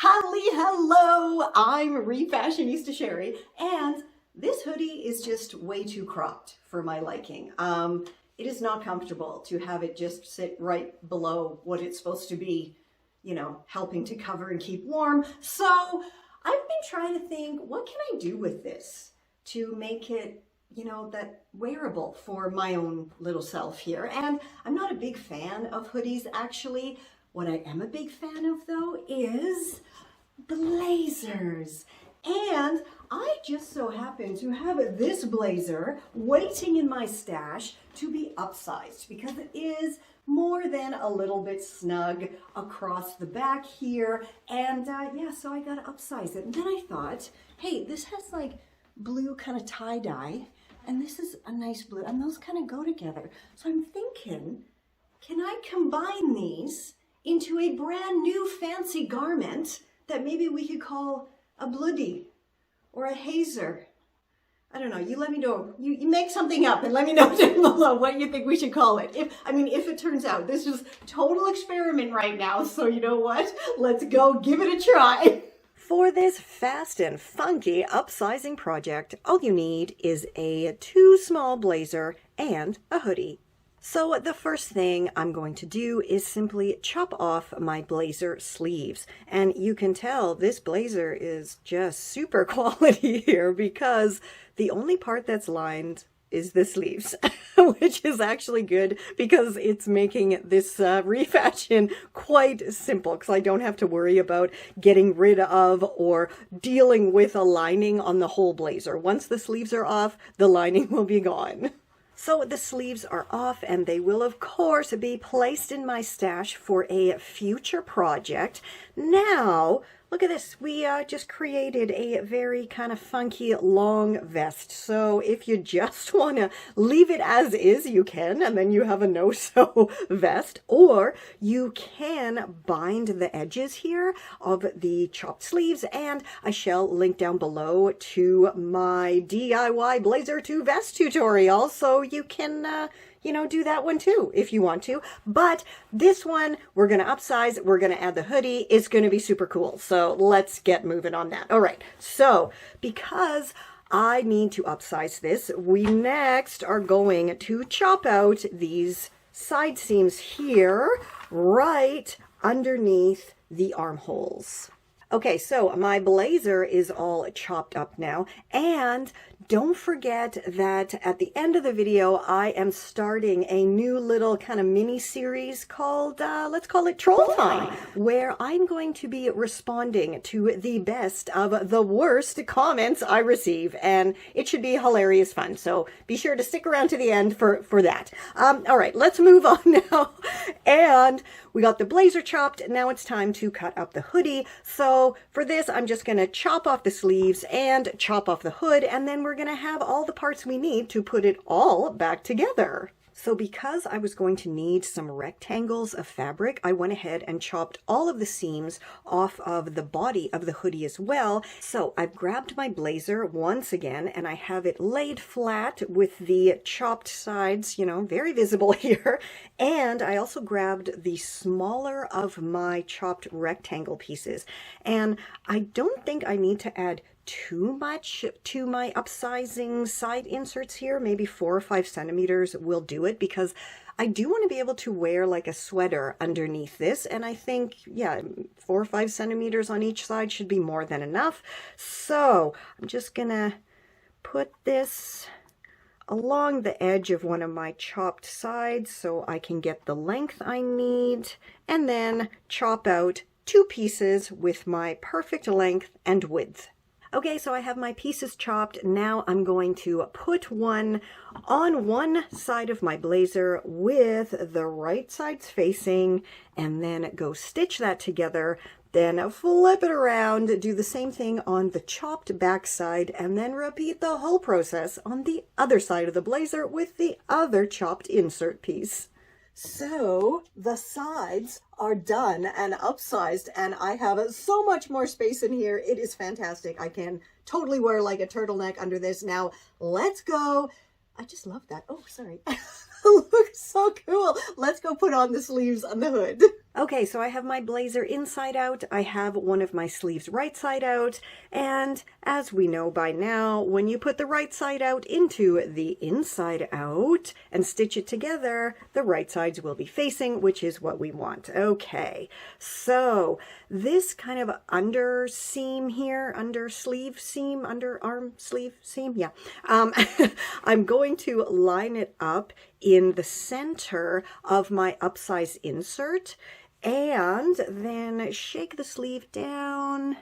Hello, I'm Refashionista Sheri, and this hoodie is just way too cropped for my liking. It is not comfortable to have it just sit right below what it's supposed to be, you know, helping to cover and keep warm. So I've been trying to think, what can I do with this to make it, you know, that wearable for my own little self here. And I'm not a big fan of hoodies, actually. What I am a big fan of, though, is blazers. And I just so happen to have this blazer waiting in my stash to be upsized because it is more than a little bit snug across the back here. And yeah, so I gotta upsize it. And then I thought, hey, this has like blue kind of tie-dye, and this is a nice blue, and those kind of go together. So I'm thinking, can I combine these into a brand new fancy garment that maybe we could call a bloody or a hazer? I don't know, you let me know. You make something up and let me know down below what you think we should call it. If it turns out, this is total experiment right now, so you know what? Let's go give it a try. For this fast and funky upsizing project, all you need is a too small blazer and a hoodie. So the first thing I'm going to do is simply chop off my blazer sleeves. And you can tell this blazer is just super quality here because the only part that's lined is the sleeves, which is actually good because it's making this refashion quite simple because I don't have to worry about getting rid of or dealing with a lining on the whole blazer. Once the sleeves are off, the lining will be gone. So the sleeves are off and they will of course be placed in my stash for a future project. Now, look at this. We just created a very kind of funky long vest. So if you just want to leave it as is, you can, and then you have a no-sew vest. Or you can bind the edges here of the chopped sleeves, and I shall link down below to my DIY blazer to vest tutorial, so you can you know, do that one too if you want to. But this one, we're going to upsize. We're going to add the hoodie. It's going to be super cool. So let's get moving on that. All right. So because I need to upsize this, we next are going to chop out these side seams here right underneath the armholes. Okay, so my blazer is all chopped up now, and don't forget that at the end of the video, I am starting a new little kind of mini series called, let's call it Troll Time, where I'm going to be responding to the best of the worst comments I receive, and it should be hilarious fun, so be sure to stick around to the end for that. All right, let's move on now, and we got the blazer chopped. Now it's time to cut up the hoodie. So for this, I'm just going to chop off the sleeves and chop off the hood, and then we're going to have all the parts we need to put it all back together. So because I was going to need some rectangles of fabric, I went ahead and chopped all of the seams off of the body of the hoodie as well. So I've grabbed my blazer once again, and I have it laid flat with the chopped sides, you know, very visible here. And I also grabbed the smaller of my chopped rectangle pieces. And I don't think I need to add too much to my upsizing side inserts here. Maybe 4 or 5 centimeters will do it because I do want to be able to wear like a sweater underneath this, and I think, yeah, 4 or 5 centimeters on each side should be more than enough. So I'm just gonna put this along the edge of one of my chopped sides so I can get the length I need, and then chop out 2 pieces with my perfect length and width. Okay, so I have my pieces chopped. Now I'm going to put one on one side of my blazer with the right sides facing, and then go stitch that together. Then flip it around, do the same thing on the chopped back side, and then repeat the whole process on the other side of the blazer with the other chopped insert piece. So the sides are done and upsized, and I have so much more space in here. It is fantastic. I can totally wear like a turtleneck under this. Now let's go. I just love that. Oh, sorry. Looks so cool. Let's go put on the sleeves on the hood. Okay, so I have my blazer inside out, I have one of my sleeves right side out, and as we know by now, when you put the right side out into the inside out and stitch it together, the right sides will be facing, which is what we want. Okay, so this kind of under seam here, under sleeve seam, under arm sleeve seam, yeah, I'm going to line it up in the center of my upsize insert, and then shake the sleeve down,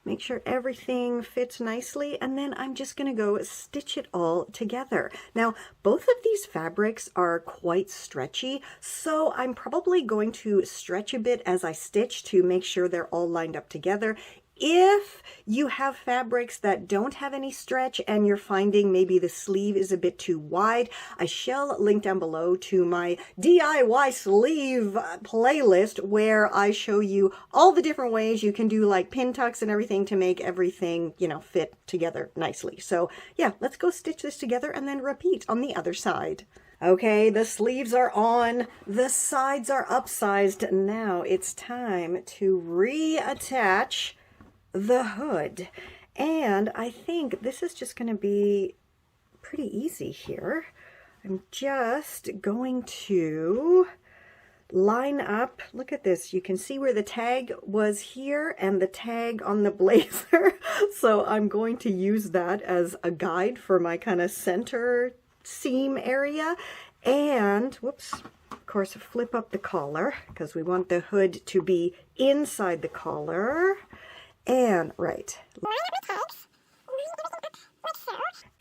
make sure everything fits nicely, and then I'm just going to go stitch it all together. Now, both of these fabrics are quite stretchy, so I'm probably going to stretch a bit as I stitch to make sure they're all lined up together. If you have fabrics that don't have any stretch and you're finding maybe the sleeve is a bit too wide, I shall link down below to my DIY sleeve playlist where I show you all the different ways you can do like pin tucks and everything to make everything, you know, fit together nicely. So yeah, let's go stitch this together and then repeat on the other side. Okay, the sleeves are on, the sides are upsized. Now it's time to reattach the hood, and I think this is just going to be pretty easy here. I'm just going to line up, look at this, you can see where the tag was here and the tag on the blazer, so I'm going to use that as a guide for my kind of center seam area. And whoops, of course, flip up the collar because we want the hood to be inside the collar. And right.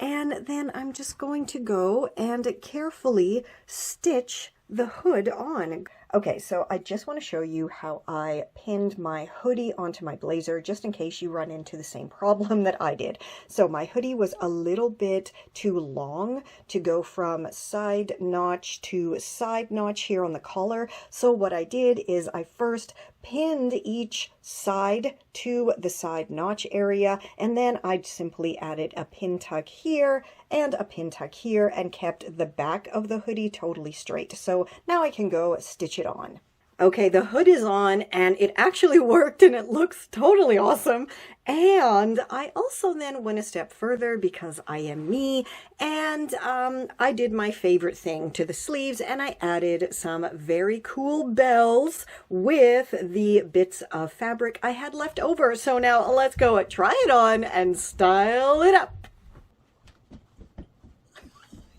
And then I'm just going to go and carefully stitch the hood on. Okay, so I just want to show you how I pinned my hoodie onto my blazer, just in case you run into the same problem that I did. So my hoodie was a little bit too long to go from side notch to side notch here on the collar. So what I did is I first pinned each side to the side notch area, and then I simply added a pin tuck here and a pin tuck here and kept the back of the hoodie totally straight. So now I can go stitch it on. Okay, the hood is on and it actually worked and it looks totally awesome. And I also then went a step further because I am me, and I did my favorite thing to the sleeves and I added some very cool bells with the bits of fabric I had left over. So now let's go try it on and style it up.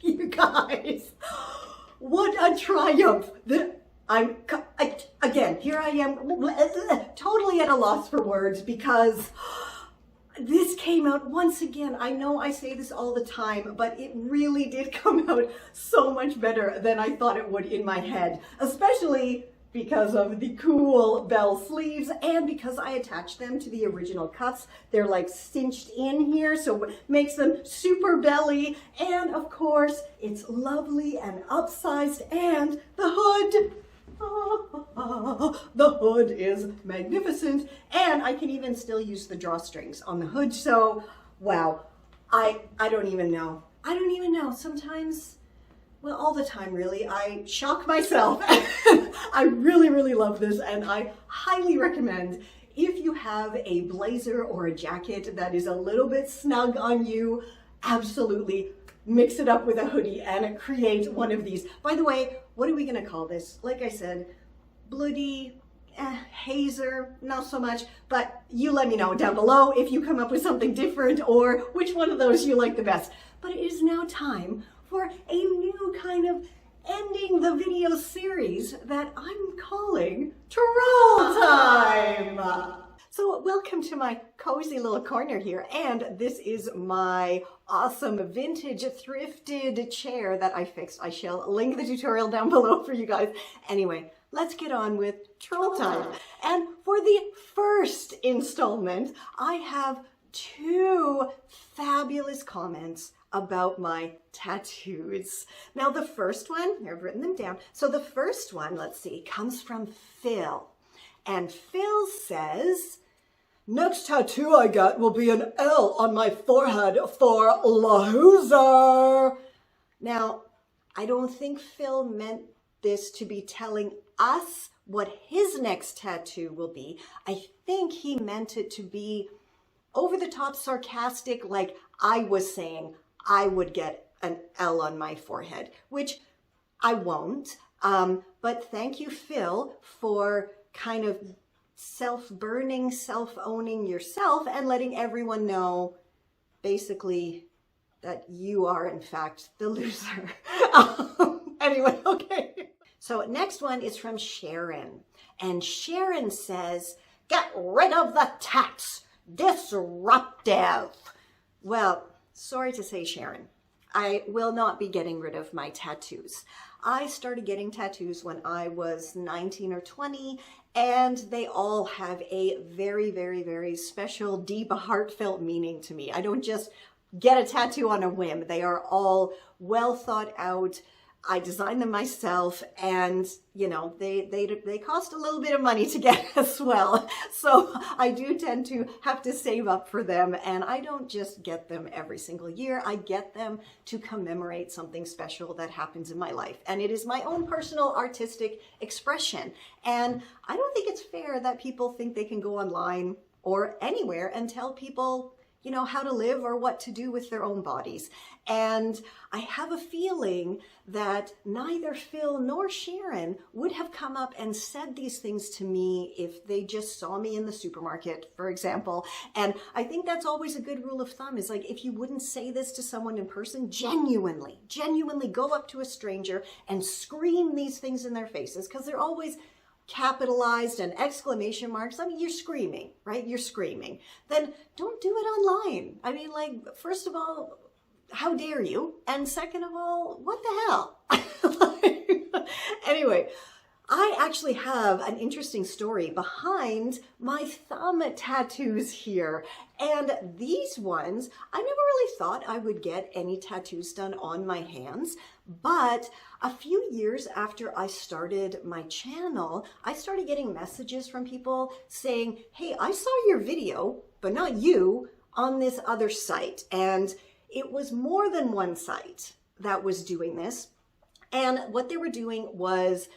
You guys, what a triumph. Again, here I am, totally at a loss for words because this came out once again. I know I say this all the time, but it really did come out so much better than I thought it would in my head, especially because of the cool bell sleeves and because I attached them to the original cuffs. They're like cinched in here, so it makes them super belly. And of course, it's lovely and upsized, and the hood, the hood is magnificent, and I can even still use the drawstrings on the hood. So wow, I don't even know. Sometimes, well, all the time really, I shock myself. I really love this, and I highly recommend, if you have a blazer or a jacket that is a little bit snug on you, absolutely mix it up with a hoodie and create one of these. By the way, what are we gonna call this? Like I said, bloody, hazer, not so much, but you let me know down below if you come up with something different or which one of those you like the best. But it is now time for a new kind of ending the video series that I'm calling Troll Time. So welcome to my cozy little corner here, and this is my awesome vintage thrifted chair that I fixed. I shall link the tutorial down below for you guys. Anyway, let's get on with Troll Time. And for the first installment, I have 2 fabulous comments about my tattoos. Now the first one, I've written them down. So the first one, let's see, comes from Phil. And Phil says, "Next tattoo I get will be an L on my forehead for loser." Now, I don't think Phil meant this to be telling us what his next tattoo will be. I think he meant it to be over the top sarcastic, like I was saying I would get an L on my forehead, which I won't. But thank you, Phil, for kind of self-burning, self-owning yourself and letting everyone know basically that you are in fact the loser. Anyway, okay. So next one is from Sharon. And Sharon says, get rid of the tats. Disruptive. Well, sorry to say, Sharon, I will not be getting rid of my tattoos. I started getting tattoos when I was 19 or 20, and they all have a very, very, very special, deep, heartfelt meaning to me. I don't just get a tattoo on a whim. They are all well thought out. I designed them myself, and you know, they cost a little bit of money to get as well. So I do tend to have to save up for them, and I don't just get them every single year. I get them to commemorate something special that happens in my life, and it is my own personal artistic expression. And I don't think it's fair that people think they can go online or anywhere and tell people, you know, how to live or what to do with their own bodies. And I have a feeling that neither Phil nor Sharon would have come up and said these things to me if they just saw me in the supermarket, for example. And I think that's always a good rule of thumb, is like, if you wouldn't say this to someone in person, genuinely go up to a stranger and scream these things in their faces, because they're always capitalized and exclamation marks. I mean, you're screaming, right? You're screaming. Then don't do it online. I mean, like, first of all, how dare you? And second of all, what the hell? Anyway, I actually have an interesting story behind my thumb tattoos here. And these ones, I never really thought I would get any tattoos done on my hands. But a few years after I started my channel, I started getting messages from people saying, hey, I saw your video, but not you, on this other site. And it was more than one site that was doing this. And what they were doing was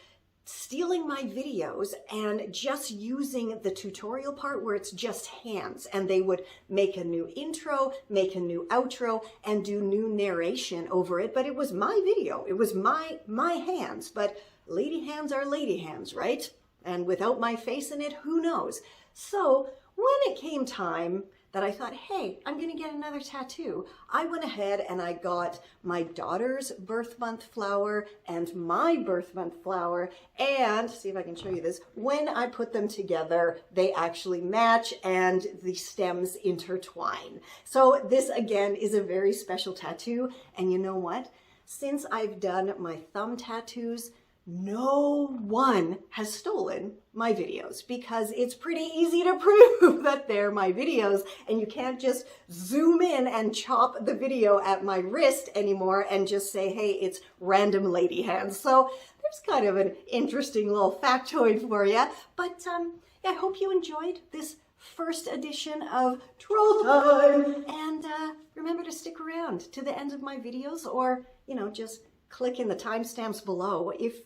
stealing my videos and just using the tutorial part where it's just hands, and they would make a new intro, make a new outro, and do new narration over it. But it was my video, it was my hands, but lady hands are lady hands, right? And without my face in it, who knows? So when it came time that I thought, hey, I'm gonna get another tattoo, I went ahead and I got my daughter's birth month flower and my birth month flower, and see if I can show you this. When I put them together, they actually match and the stems intertwine. So this again is a very special tattoo. And you know what? Since I've done my thumb tattoos, no one has stolen my videos, because it's pretty easy to prove that they're my videos, and you can't just zoom in and chop the video at my wrist anymore and just say, hey, it's random lady hands. So there's kind of an interesting little factoid for you. But yeah, I hope you enjoyed this first edition of Troll Time. And remember to stick around to the end of my videos, or, you know, just click in the timestamps below if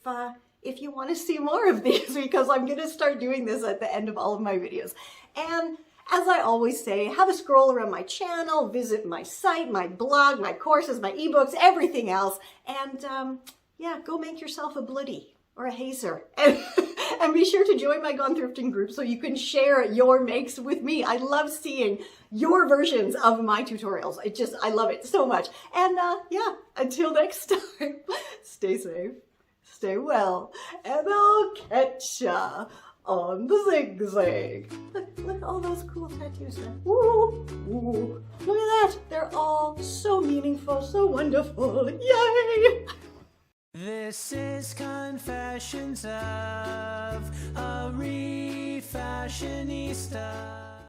you want to see more of these, because I'm going to start doing this at the end of all of my videos. And as I always say, have a scroll around my channel, visit my site, my blog, my courses, my ebooks, everything else. And yeah, go make yourself a bloody or a hazer. And be sure to join my Gone Thrifting group so you can share your makes with me. I love seeing your versions of my tutorials. I love it so much. And yeah, until next time, stay safe, stay well, and I'll catch ya on the zigzag. Look at all those cool tattoos there. Woo, woo. Look at that. They're all so meaningful, so wonderful. Yay! This is Confessions of a Refashionista.